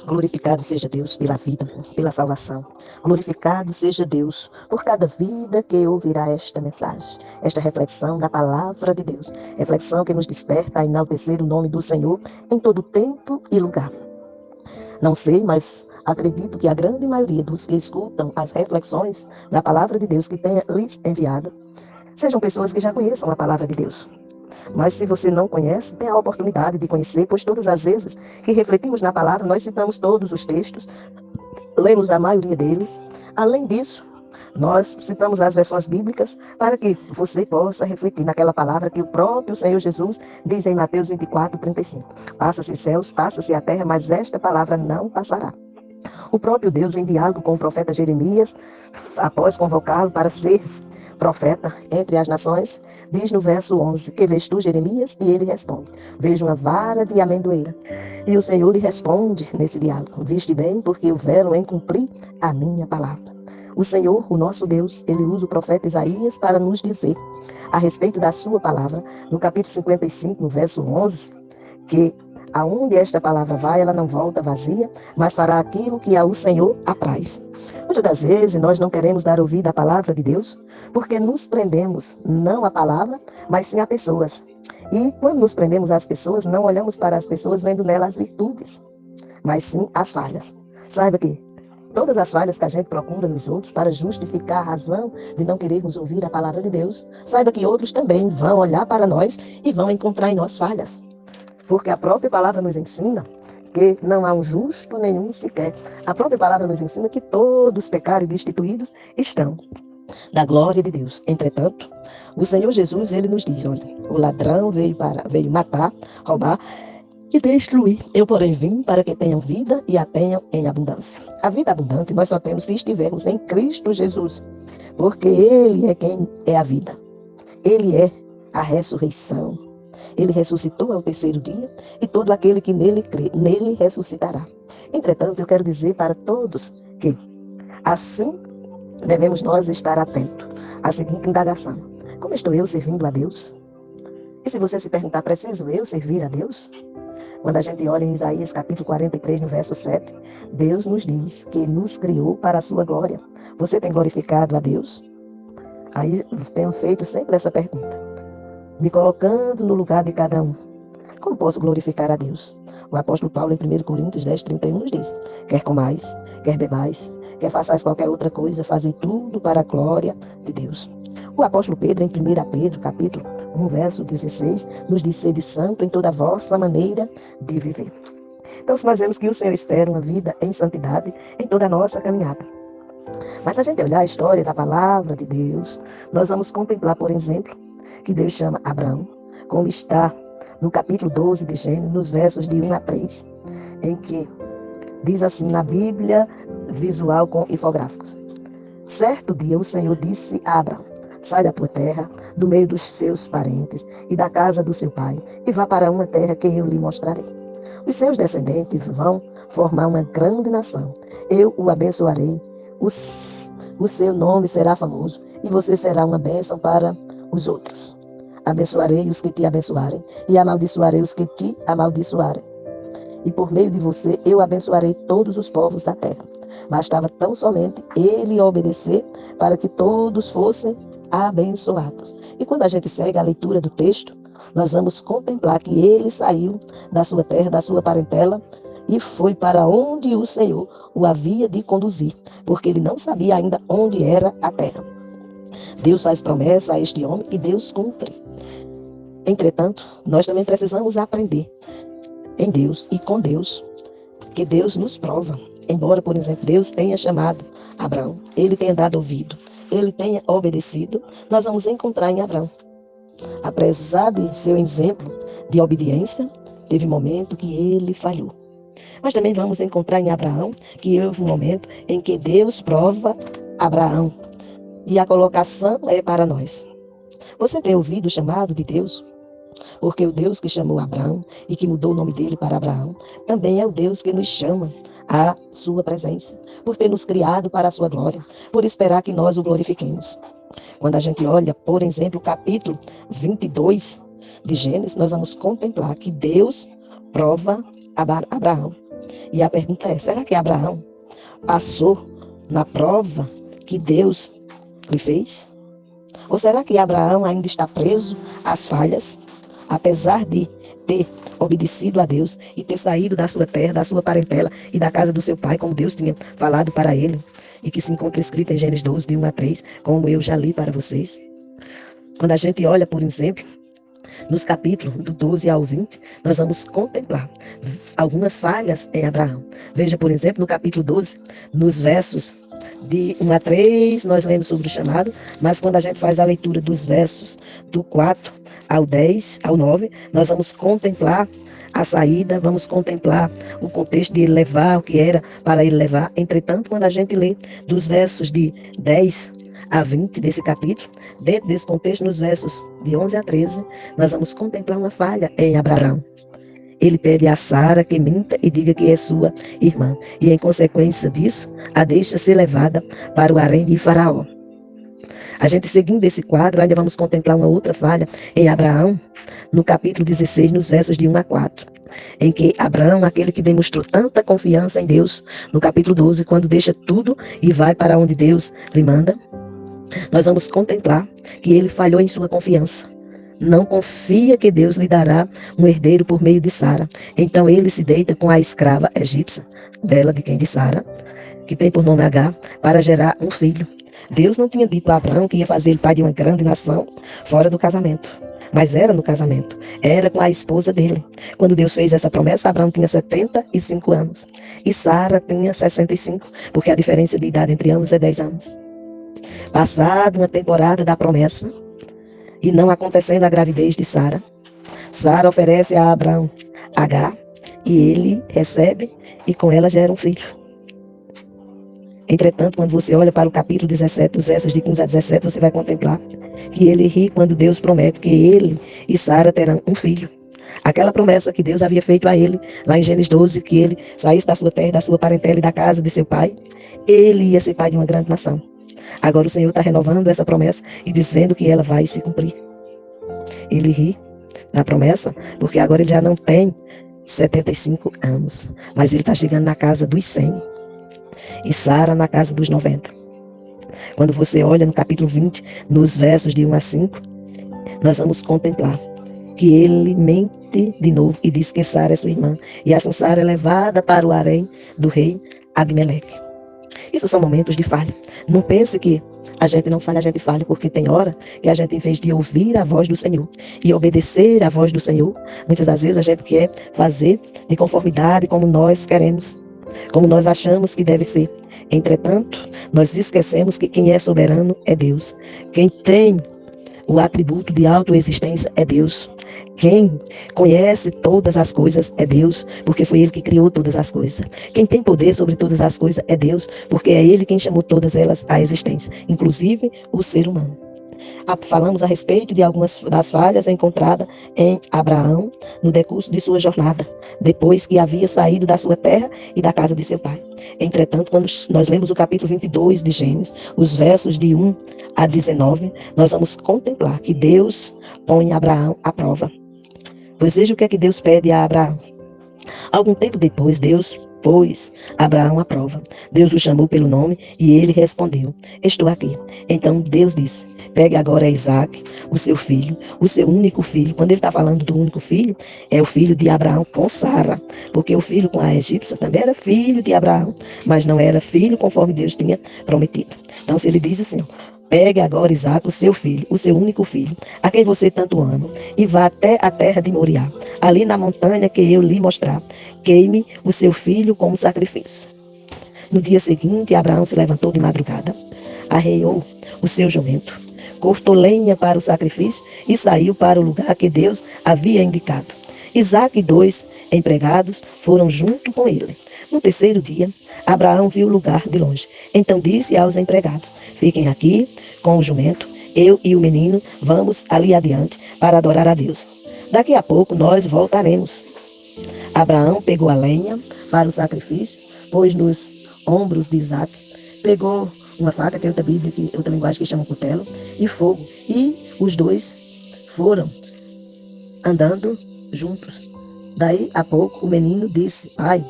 Glorificado seja Deus pela vida, pela salvação. Glorificado seja Deus por cada vida que ouvirá esta mensagem, esta reflexão da palavra de Deus. Reflexão que nos desperta a enaltecer o nome do Senhor em todo tempo e lugar. Não sei, mas acredito que a grande maioria dos que escutam as reflexões da palavra de Deus que tenha lhes enviado, sejam pessoas que já conheçam a palavra de Deus. Mas se você não conhece, tem a oportunidade de conhecer, pois todas as vezes que refletimos na palavra, nós citamos todos os textos, lemos a maioria deles. Além disso, nós citamos as versões bíblicas para que você possa refletir naquela palavra que o próprio Senhor Jesus diz em Mateus 24:35. Passa-se os céus, passa-se a terra, mas esta palavra não passará. O próprio Deus, em diálogo com o profeta Jeremias, após convocá-lo para ser profeta entre as nações, diz no verso 11, que vês tu, Jeremias? E ele responde, vejo uma vara de amendoeira. E o Senhor lhe responde nesse diálogo, viste bem, porque eu velo em cumprir a minha palavra. O Senhor, o nosso Deus, ele usa o profeta Isaías para nos dizer, a respeito da sua palavra, no capítulo 55, no verso 11, que aonde esta palavra vai, ela não volta vazia, mas fará aquilo que ao Senhor apraz. Muitas das vezes nós não queremos dar ouvido à palavra de Deus, porque nos prendemos não à palavra, mas sim a pessoas. E quando nos prendemos às pessoas, não olhamos para as pessoas vendo nelas as virtudes, mas sim as falhas. Saiba que todas as falhas que a gente procura nos outros para justificar a razão de não querermos ouvir a palavra de Deus, saiba que outros também vão olhar para nós e vão encontrar em nós falhas. Porque a própria palavra nos ensina que não há um justo nenhum sequer. A própria palavra nos ensina que todos pecaram e destituídos estão da glória de Deus. Entretanto, o Senhor Jesus, ele nos diz, olha, o ladrão veio matar, roubar e destruir. Eu, porém, vim para que tenham vida e a tenham em abundância. A vida abundante nós só temos se estivermos em Cristo Jesus, porque Ele é quem é a vida. Ele é a ressurreição. Ele ressuscitou ao terceiro dia e todo aquele que nele crê, nele ressuscitará. Entretanto, eu quero dizer para todos que assim devemos nós estar atentos à seguinte indagação. Como estou eu servindo a Deus? E se você se perguntar, preciso eu servir a Deus? Quando a gente olha em Isaías capítulo 43, no verso 7, Deus nos diz que nos criou para a sua glória. Você tem glorificado a Deus? Aí tenho feito sempre essa pergunta, me colocando no lugar de cada um. Como posso glorificar a Deus? O apóstolo Paulo, em 1 Coríntios 10:31, nos diz, quer comais, quer bebais, quer façais qualquer outra coisa, fazei tudo para a glória de Deus. O apóstolo Pedro, em 1 Pedro, capítulo 1, verso 16, nos diz, sede santo em toda a vossa maneira de viver. Então, se nós vemos que o Senhor espera uma vida em santidade em toda a nossa caminhada. Mas se a gente olhar a história da palavra de Deus, nós vamos contemplar, por exemplo, que Deus chama Abraão, como está no capítulo 12 de Gênesis, nos versos de 1 a 3, em que diz assim na Bíblia visual com infográficos. Certo dia o Senhor disse a Abraão, sai da tua terra, do meio dos seus parentes e da casa do seu pai, e vá para uma terra que eu lhe mostrarei. Os seus descendentes vão formar uma grande nação. Eu o abençoarei, o seu nome será famoso, e você será uma bênção para os outros. Abençoarei os que te abençoarem, e amaldiçoarei os que te amaldiçoarem. E por meio de você eu abençoarei todos os povos da terra. Bastava tão somente ele obedecer para que todos fossem abençoados. E quando a gente segue a leitura do texto, nós vamos contemplar que ele saiu da sua terra, da sua parentela, e foi para onde o Senhor o havia de conduzir, porque ele não sabia ainda onde era a terra. Deus faz promessa a este homem e Deus cumpre. Entretanto, nós também precisamos aprender em Deus e com Deus, que Deus nos prova. Embora, por exemplo, Deus tenha chamado Abraão, ele tenha dado ouvido, ele tenha obedecido, nós vamos encontrar em Abraão. Apesar de seu exemplo de obediência, teve momento que ele falhou. Mas também vamos encontrar em Abraão que houve um momento em que Deus prova Abraão. E a colocação é para nós. Você tem ouvido o chamado de Deus? Porque o Deus que chamou Abraão e que mudou o nome dele para Abraão, também é o Deus que nos chama à sua presença, por ter nos criado para a sua glória, por esperar que nós o glorifiquemos. Quando a gente olha, por exemplo, o capítulo 22 de Gênesis, nós vamos contemplar que Deus prova Abraão. E a pergunta é, será que Abraão passou na prova que Deus lhe fez? Ou será que Abraão ainda está preso às falhas, apesar de ter obedecido a Deus e ter saído da sua terra, da sua parentela e da casa do seu pai, como Deus tinha falado para ele, e que se encontra escrito em Gênesis 12, de 1 a 3, como eu já li para vocês? Quando a gente olha, por exemplo, nos capítulos do 12 ao 20, nós vamos contemplar algumas falhas em Abraão. Veja, por exemplo, no capítulo 12, nos versos de 1 a 3, nós lemos sobre o chamado, mas quando a gente faz a leitura dos versos do 4 ao 10, ao 9, nós vamos contemplar a saída, vamos contemplar o contexto de ele levar o que era para ele levar. Entretanto, quando a gente lê dos versos de 10 a 20 desse capítulo, dentro desse contexto, nos versos de 11 a 13, nós vamos contemplar uma falha em Abraão. Ele pede a Sara que minta e diga que é sua irmã, e em consequência disso, a deixa ser levada para o harém de Faraó. A gente, seguindo esse quadro, ainda vamos contemplar uma outra falha em Abraão, no capítulo 16, nos versos de 1 a 4, em que Abraão, aquele que demonstrou tanta confiança em Deus, no capítulo 12, quando deixa tudo e vai para onde Deus lhe manda, nós vamos contemplar que ele falhou em sua confiança. Não confia que Deus lhe dará um herdeiro por meio de Sara. Então ele se deita com a escrava egípcia, dela de quem de Sara, que tem por nome Agar, para gerar um filho. Deus não tinha dito a Abraão que ia fazer ele pai de uma grande nação fora do casamento. Mas era no casamento, era com a esposa dele. Quando Deus fez essa promessa, Abraão tinha 75 anos e Sara tinha 65, porque a diferença de idade entre ambos é 10 anos. Passada uma temporada da promessa e não acontecendo a gravidez de Sara, Sara oferece a Abraão Agar e ele recebe e com ela gera um filho. Entretanto, quando você olha para o capítulo 17, os versos de 15 a 17, você vai contemplar que ele ri quando Deus promete que ele e Sara terão um filho. Aquela promessa que Deus havia feito a ele, lá em Gênesis 12, que ele saísse da sua terra, da sua parentela e da casa de seu pai, ele ia ser pai de uma grande nação. Agora o Senhor está renovando essa promessa e dizendo que ela vai se cumprir. Ele ri na promessa, porque agora ele já não tem 75 anos, mas ele está chegando na casa dos 100. E Sara na casa dos 90. Quando você olha no capítulo 20, nos versos de 1 a 5, nós vamos contemplar que ele mente de novo e diz que Sara é sua irmã. E assim Sara é levada para o harém do rei Abimeleque. Isso são momentos de falha. Não pense que a gente não falha, a gente falha, porque tem hora que a gente, em vez de ouvir a voz do Senhor e obedecer a voz do Senhor, muitas das vezes a gente quer fazer de conformidade como nós queremos, como nós achamos que deve ser. Entretanto, nós esquecemos que quem é soberano é Deus. Quem tem o atributo de autoexistência é Deus. Quem conhece todas as coisas é Deus, porque foi Ele que criou todas as coisas. Quem tem poder sobre todas as coisas é Deus, porque é Ele quem chamou todas elas à existência, inclusive o ser humano. Falamos a respeito de algumas das falhas encontradas em Abraão no decurso de sua jornada, depois que havia saído da sua terra e da casa de seu pai. Entretanto, quando nós lemos o capítulo 22 de Gênesis, os versos de 1 a 19, nós vamos contemplar que Deus põe Abraão à prova. Pois veja o que é que Deus pede a Abraão. Algum tempo depois, Deus pôs Abraão à prova. Deus o chamou pelo nome e ele respondeu: estou aqui. Então Deus disse: pegue agora Isaac, o seu filho, o seu único filho. Quando ele está falando do único filho, é o filho de Abraão com Sara, porque o filho com a egípcia também era filho de Abraão, mas não era filho conforme Deus tinha prometido. Então, se ele diz assim: pegue agora Isaac, o seu filho, o seu único filho, a quem você tanto ama, e vá até a terra de Moriá, ali na montanha que eu lhe mostrar. Queime o seu filho como sacrifício. No dia seguinte, Abraão se levantou de madrugada, arreou o seu jumento, cortou lenha para o sacrifício e saiu para o lugar que Deus havia indicado. Isaac e 2 empregados foram junto com ele. No terceiro dia, Abraão viu o lugar de longe. Então disse aos empregados: fiquem aqui com o jumento, eu e o menino vamos ali adiante para adorar a Deus. Daqui a pouco nós voltaremos. Abraão pegou a lenha para o sacrifício, pôs nos ombros de Isaac, pegou uma faca, tem outra Bíblia, outra linguagem que chama cutelo, e fogo. E os dois foram andando juntos. Daí a pouco o menino disse: pai,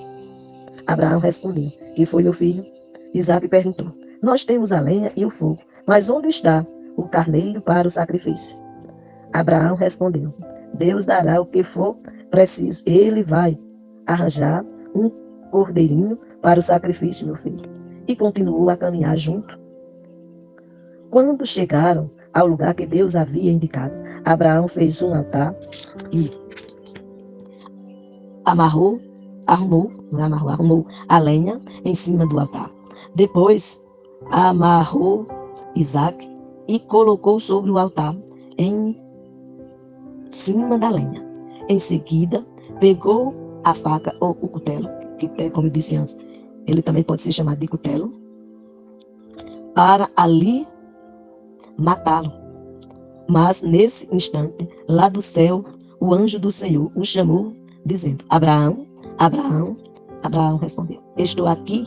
Abraão respondeu: que foi, meu filho? Isaque perguntou: nós temos a lenha e o fogo, mas onde está o carneiro para o sacrifício? Abraão respondeu: Deus dará o que for preciso. Ele vai arranjar um cordeirinho para o sacrifício, meu filho. E continuou a caminhar junto. Quando chegaram ao lugar que Deus havia indicado, Abraão fez um altar e arrumou a lenha em cima do altar. Depois amarrou Isaque e colocou sobre o altar em cima da lenha. Em seguida, pegou a faca ou o cutelo, que, como eu disse antes, ele também pode ser chamado de cutelo, para ali matá-lo. Mas nesse instante, lá do céu, o anjo do Senhor o chamou, dizendo: Abraão, Abraão. Abraão respondeu: estou aqui.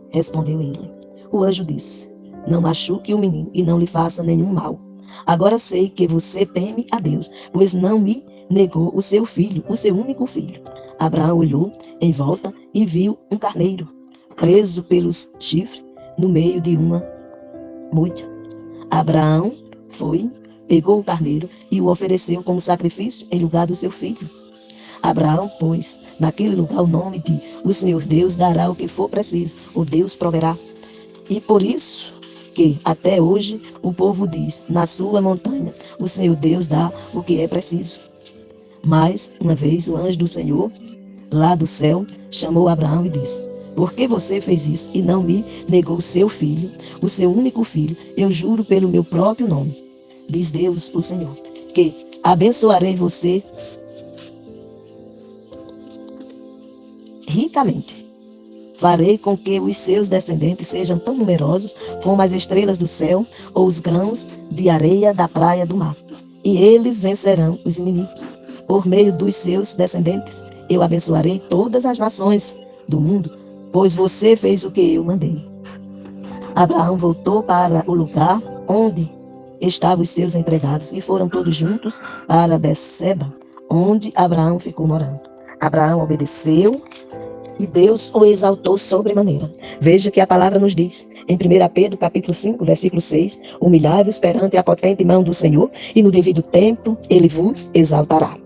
Respondeu ele. O anjo disse: não machuque o menino e não lhe faça nenhum mal. Agora sei que você teme a Deus, pois não me negou o seu filho, o seu único filho. Abraão olhou em volta e viu um carneiro preso pelos chifres no meio de uma moita. Abraão foi, pegou o carneiro e o ofereceu como sacrifício em lugar do seu filho. Abraão pôs naquele lugar o nome de: o Senhor Deus dará o que for preciso, o Deus proverá. E por isso que até hoje o povo diz: na sua montanha o Senhor Deus dá o que é preciso. Mais uma vez o anjo do Senhor, lá do céu, chamou Abraão e disse: por que você fez isso e não me negou seu filho, o seu único filho? Eu juro pelo meu próprio nome, diz Deus, o Senhor, que abençoarei você ricamente. Farei com que os seus descendentes sejam tão numerosos como as estrelas do céu ou os grãos de areia da praia do mar. E eles vencerão os inimigos. Por meio dos seus descendentes, eu abençoarei todas as nações do mundo, pois você fez o que eu mandei. Abraão voltou para o lugar onde estavam os seus empregados e foram todos juntos para Beceba, onde Abraão ficou morando. Abraão obedeceu e Deus o exaltou sobremaneira. Veja que a palavra nos diz, em 1 Pedro capítulo 5, versículo 6, humilhai-vos perante a potente mão do Senhor, e no devido tempo ele vos exaltará.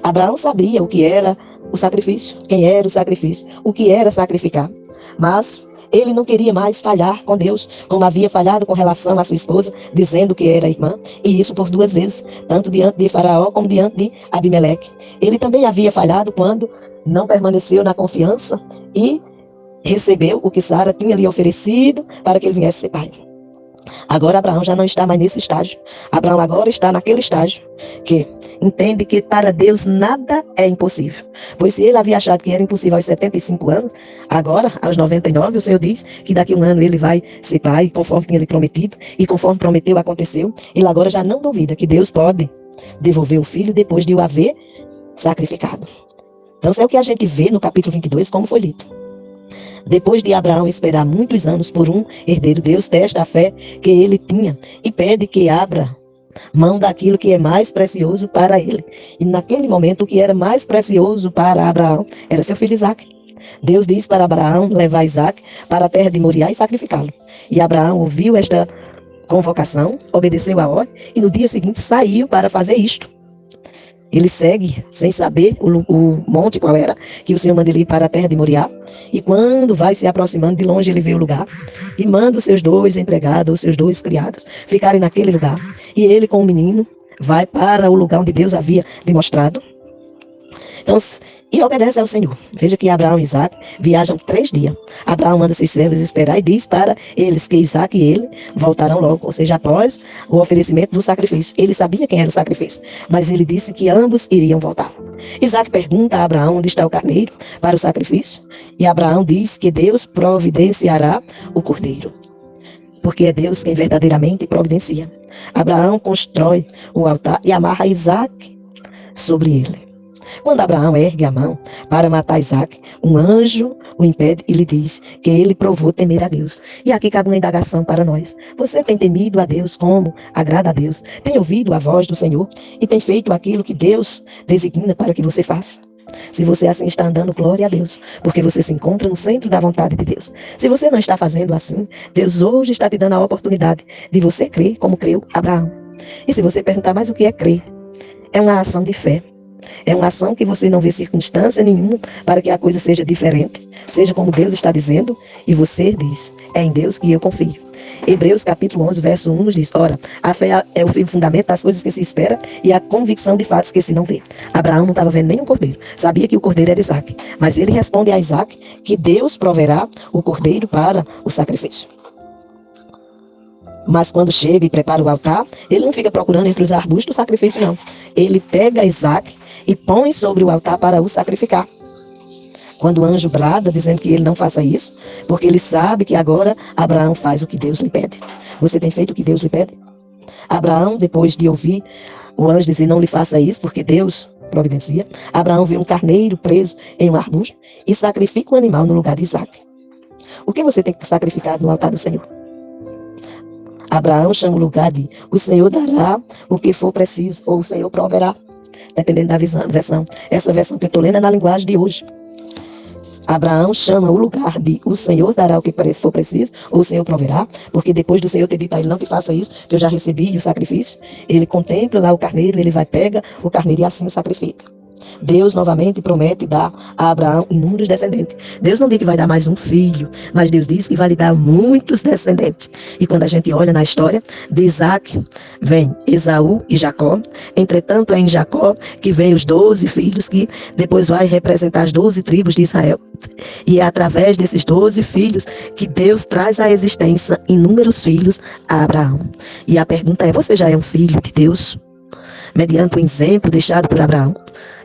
Abraão sabia o que era o sacrifício, quem era o sacrifício, o que era sacrificar. Mas ele não queria mais falhar com Deus, como havia falhado com relação à sua esposa, dizendo que era irmã, e isso por 2 vezes, tanto diante de Faraó como diante de Abimeleque. Ele também havia falhado quando não permaneceu na confiança e recebeu o que Sara tinha lhe oferecido para que ele viesse ser pai. Agora Abraão já não está mais nesse estágio. Abraão agora está naquele estágio que entende que para Deus nada é impossível. Pois se ele havia achado que era impossível aos 75 anos, agora, aos 99, o Senhor diz que daqui a um ano ele vai ser pai, conforme tinha lhe prometido, e conforme prometeu, aconteceu. Ele agora já não duvida que Deus pode devolver o filho depois de o haver sacrificado. Então, isso é o que a gente vê no capítulo 22, como foi lido. Depois de Abraão esperar muitos anos por um herdeiro, Deus testa a fé que ele tinha e pede que abra mão daquilo que é mais precioso para ele. E naquele momento, o que era mais precioso para Abraão era seu filho Isaque. Deus diz para Abraão levar Isaque para a terra de Moriá e sacrificá-lo. E Abraão ouviu esta convocação, obedeceu a ordem e no dia seguinte saiu para fazer isto. Ele segue, sem saber o monte qual era, que o Senhor manda ele ir para a terra de Moriá. E quando vai se aproximando, de longe ele vê o lugar e manda os seus 2 empregados, os seus 2 criados, ficarem naquele lugar. E ele com o menino vai para o lugar onde Deus havia demonstrado. Então, e obedece ao Senhor. Veja que Abraão e Isaque viajam 3 dias. Abraão manda seus servos esperar e diz para eles que Isaque e ele voltarão logo, ou seja, após o oferecimento do sacrifício. Ele sabia quem era o sacrifício, mas ele disse que ambos iriam voltar. Isaque pergunta a Abraão onde está o carneiro para o sacrifício, e Abraão diz que Deus providenciará o cordeiro, porque é Deus quem verdadeiramente providencia. Abraão constrói um altar e amarra Isaque sobre ele. Quando Abraão ergue a mão para matar Isaque, um anjo o impede e lhe diz que ele provou temer a Deus. E aqui cabe uma indagação para nós. Você tem temido a Deus como agrada a Deus? Tem ouvido a voz do Senhor e tem feito aquilo que Deus designa para que você faça? Se você assim está andando, glória a Deus, porque você se encontra no centro da vontade de Deus. Se você não está fazendo assim, Deus hoje está te dando a oportunidade de você crer como creu Abraão. E se você perguntar, mas o que é crer? É uma ação de fé. É uma ação que você não vê circunstância nenhuma para que a coisa seja diferente, seja como Deus está dizendo, e você diz, é em Deus que eu confio. Hebreus capítulo 11, verso 1 nos diz, ora, a fé é o firme fundamento das coisas que se espera e a convicção de fatos que se não vê. Abraão não estava vendo nenhum cordeiro, sabia que o cordeiro era Isaque, mas ele responde a Isaque que Deus proverá o cordeiro para o sacrifício. Mas quando chega e prepara o altar, ele não fica procurando entre os arbustos o sacrifício, não. Ele pega Isaque e põe sobre o altar para o sacrificar. Quando o anjo brada, dizendo que ele não faça isso, porque ele sabe que agora Abraão faz o que Deus lhe pede. Você tem feito o que Deus lhe pede? Abraão, depois de ouvir o anjo dizer não lhe faça isso, porque Deus providencia, Abraão vê um carneiro preso em um arbusto e sacrifica o animal no lugar de Isaque. O que você tem que sacrificar no altar do Senhor? Abraão chama o lugar de o Senhor dará o que for preciso, ou o Senhor proverá, dependendo da versão. Essa versão que eu estou lendo é na linguagem de hoje. Abraão chama o lugar de o Senhor dará o que for preciso, ou o Senhor proverá, porque depois do Senhor ter dito a ele não que faça isso, que eu já recebi o sacrifício, ele contempla lá o carneiro, ele vai, pega o carneiro e assim o sacrifica. Deus novamente promete dar a Abraão inúmeros descendentes. Deus não diz que vai dar mais um filho, mas Deus diz que vai lhe dar muitos descendentes. E quando a gente olha na história de Isaque, vem Esaú e Jacó. Entretanto, é em Jacó que vem os 12 filhos, que depois vai representar as 12 tribos de Israel. E é através desses 12 filhos que Deus traz à existência inúmeros filhos a Abraão. E a pergunta é, você já é um filho de Deus? Mediante o exemplo deixado por Abraão,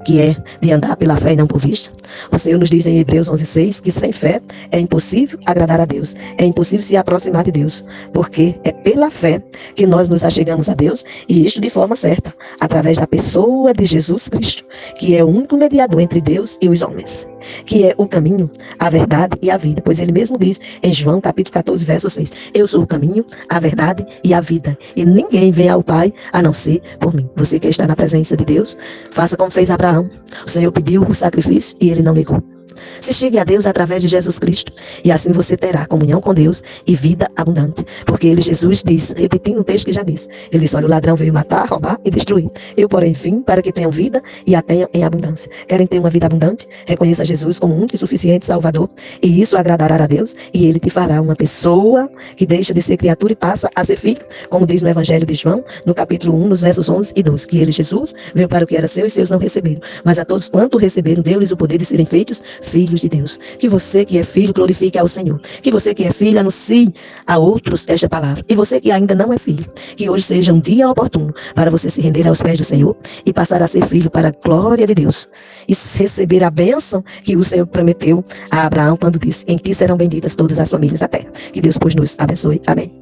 que é de andar pela fé e não por vista. O Senhor nos diz em Hebreus 11:6 que sem fé é impossível agradar a Deus, é impossível se aproximar de Deus, porque é pela fé que nós nos achegamos a Deus, e isto de forma certa, através da pessoa de Jesus Cristo, que é o único mediador entre Deus e os homens, que é o caminho, a verdade e a vida, pois ele mesmo diz em João capítulo 14, verso 6, eu sou o caminho, a verdade e a vida, e ninguém vem ao Pai a não ser por mim. Você quer estar na presença de Deus? Faça como fez Abraão. O Senhor pediu o sacrifício e ele não negou. Se chegue a Deus através de Jesus Cristo, e assim você terá comunhão com Deus e vida abundante. Porque ele, Jesus, diz, repetindo um texto que já disse, ele disse, olha, o ladrão veio matar, roubar e destruir. Eu, porém, vim para que tenham vida e a tenham em abundância. Querem ter uma vida abundante? Reconheça Jesus como único e suficiente Salvador, e isso agradará a Deus, e ele te fará uma pessoa que deixa de ser criatura e passa a ser filho, como diz no Evangelho de João, no capítulo 1, nos versos 11 e 12, que ele, Jesus, veio para o que era seu e seus não receberam, mas a todos quanto receberam, deu-lhes o poder de serem feitos filhos de Deus. Que você que é filho glorifique ao Senhor. Que você que é filho anuncie a outros esta palavra. E você que ainda não é filho, que hoje seja um dia oportuno para você se render aos pés do Senhor e passar a ser filho para a glória de Deus e receber a bênção que o Senhor prometeu a Abraão quando disse, em ti serão benditas todas as famílias da terra. Que Deus, pois, nos abençoe. Amém.